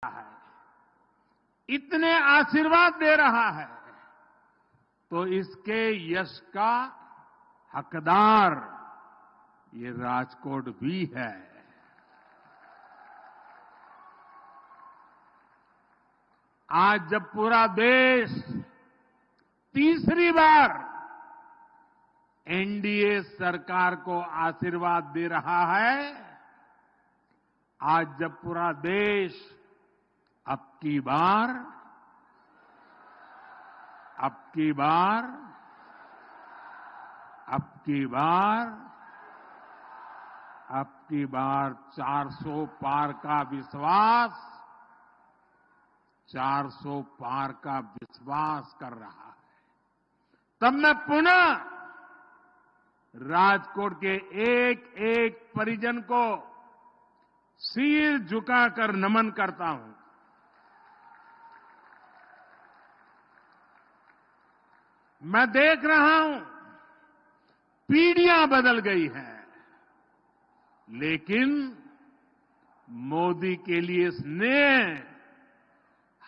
है, इतने आशीर्वाद दे रहा है, तो इसके यश का हकदार ये राजकोट भी है। आज जब पूरा देश तीसरी बार एनडीए सरकार को आशीर्वाद दे रहा है, आज जब पूरा देश अब की बार 400 पार का विश्वास 400 पार का विश्वास कर रहा है, तब मैं पुनः राजकोट के एक एक परिजन को सिर झुकाकर नमन करता हूं। मैं देख रहा हूं पीढ़ियां बदल गई हैं, लेकिन मोदी के लिए स्नेह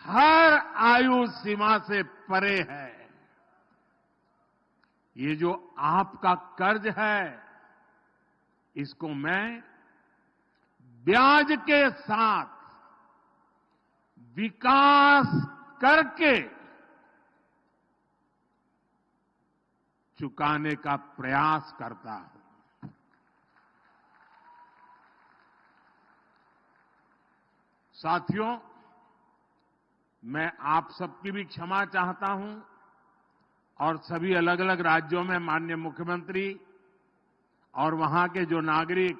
हर आयु सीमा से परे है। ये जो आपका कर्ज है, इसको मैं ब्याज के साथ विकास करके चुकाने का प्रयास करता हूं। साथियों, मैं आप सबकी भी क्षमा चाहता हूं और सभी अलग अलग राज्यों में माननीय मुख्यमंत्री और वहां के जो नागरिक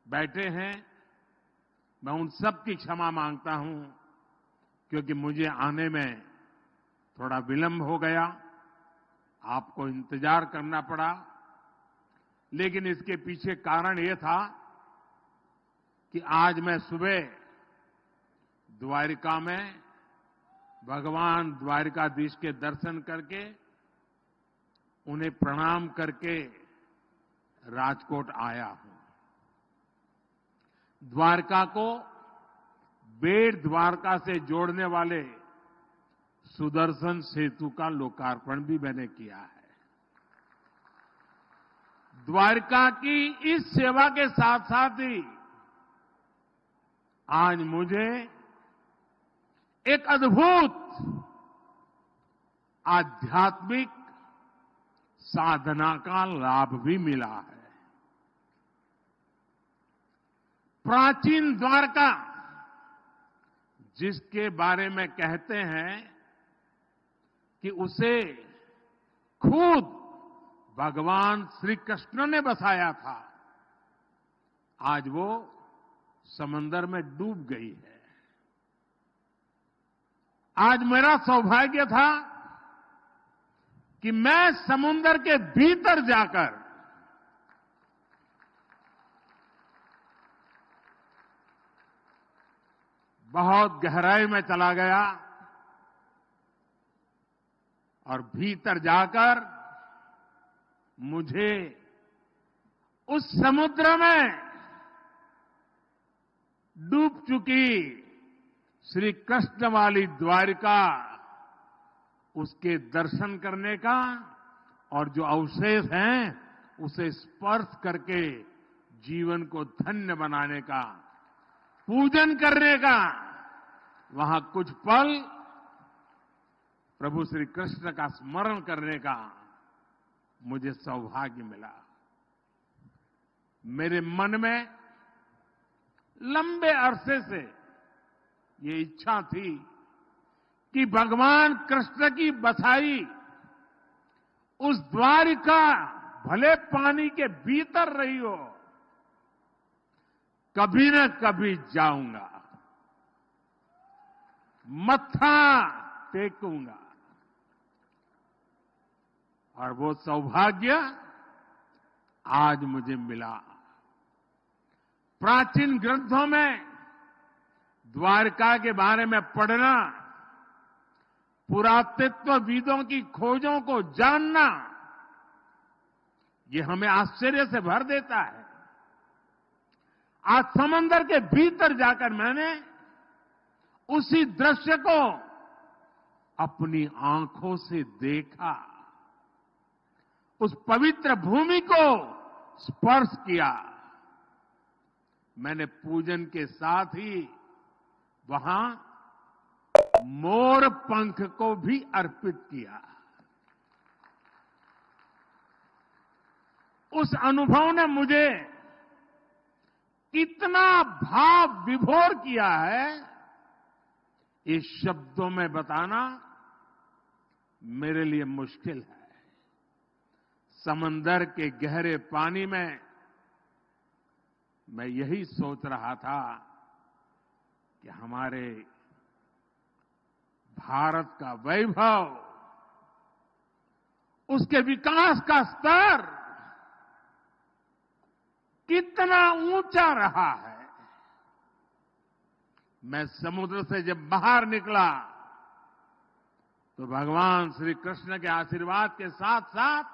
बैठे हैं, मैं उन सब की क्षमा मांगता हूं, क्योंकि मुझे आने में थोड़ा विलंब हो गया, आपको इंतजार करना पड़ा। लेकिन इसके पीछे कारण ये था कि आज मैं सुबह द्वारिका में भगवान द्वारिकाधीश के दर्शन करके उन्हें प्रणाम करके राजकोट आया हूं। द्वारका को बेट द्वारका से जोड़ने वाले सुदर्शन सेतु का लोकार्पण भी मैंने किया है। द्वारका की इस सेवा के साथ साथ ही आज मुझे एक अद्भुत आध्यात्मिक साधना का लाभ भी मिला है। प्राचीन द्वारका, जिसके बारे में कहते हैं कि उसे खुद भगवान श्री कृष्ण ने बसाया था, आज वो समंदर में डूब गई है। आज मेरा सौभाग्य था कि मैं समुद्र के भीतर जाकर बहुत गहराई में चला गया और भीतर जाकर मुझे उस समुद्र में डूब चुकी श्री कृष्ण वाली द्वारिका, उसके दर्शन करने का और जो अवशेष हैं उसे स्पर्श करके जीवन को धन्य बनाने का, पूजन करने का, वहां कुछ पल प्रभु श्री कृष्ण का स्मरण करने का मुझे सौभाग्य मिला। मेरे मन में लंबे अरसे से ये इच्छा थी कि भगवान कृष्ण की बसाई उस द्वारिका भले पानी के भीतर रही हो, कभी न कभी जाऊंगा, मत्था टेकूंगा। और वो सौभाग्य आज मुझे मिला। प्राचीन ग्रंथों में द्वारका के बारे में पढ़ना, पुरातत्वविदों की खोजों को जानना, ये हमें आश्चर्य से भर देता है। आज समंदर के भीतर जाकर मैंने उसी दृश्य को अपनी आंखों से देखा, उस पवित्र भूमि को स्पर्श किया। मैंने पूजन के साथ ही वहां मोर पंख को भी अर्पित किया। उस अनुभव ने मुझे कितना भाव विभोर किया है, ये शब्दों में बताना मेरे लिए मुश्किल है। समंदर के गहरे पानी में मैं यही सोच रहा था कि हमारे भारत का वैभव, उसके विकास का स्तर कितना ऊंचा रहा है। मैं समुद्र से जब बाहर निकला तो भगवान श्री कृष्ण के आशीर्वाद के साथ साथ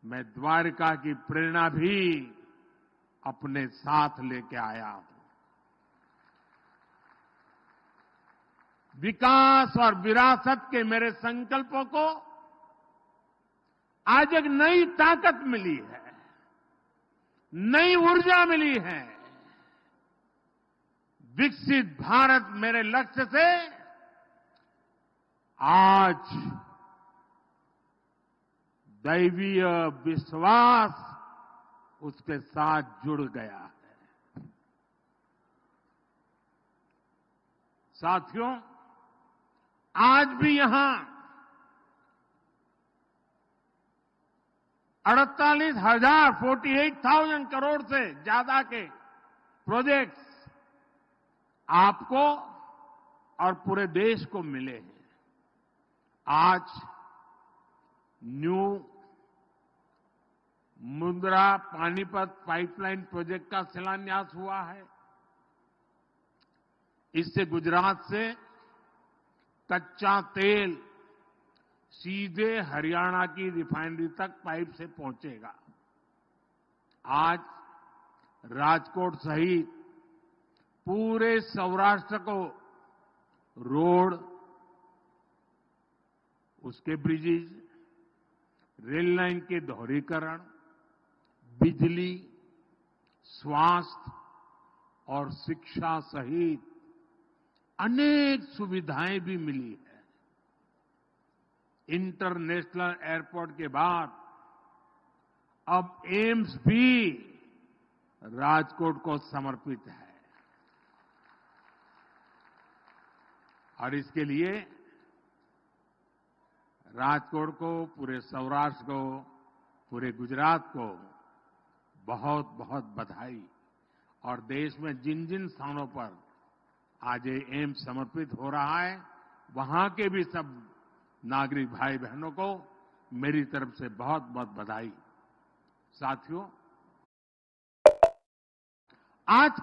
मैं द्वारिका की प्रेरणा भी अपने साथ लेके आया हूं। विकास और विरासत के मेरे संकल्पों को आज एक नई ताकत मिली है, नई ऊर्जा मिली है। विकसित भारत मेरे लक्ष्य से आज दैवीय विश्वास उसके साथ जुड़ गया है। साथियों, आज भी यहां 48,000 करोड़ से ज्यादा के प्रोजेक्ट्स आपको और पूरे देश को मिले हैं। आज new Mundra Panipat pipeline project का शिलान्यास हुआ है। इससे गुजरात से कच्चा तेल सीधे हरियाणा की रिफाइनरी तक पाइप से पहुंचेगा। आज राजकोट सहित पूरे सौराष्ट्र को रोड, उसके ब्रिजेज, रेल लाइन के दोहरीकरण, बिजली, स्वास्थ्य और शिक्षा सहित अनेक सुविधाएं भी मिली है। इंटरनेशनल एयरपोर्ट के बाद अब एम्स भी राजकोट को समर्पित है और इसके लिए राजकोट को, पूरे सौराष्ट्र को, पूरे गुजरात को बहुत बहुत बधाई। और देश में जिन जिन स्थानों पर आज ये एम्स समर्पित हो रहा है, वहां के भी सब नागरिक भाई बहनों को मेरी तरफ से बहुत बहुत बधाई। साथियों, आज का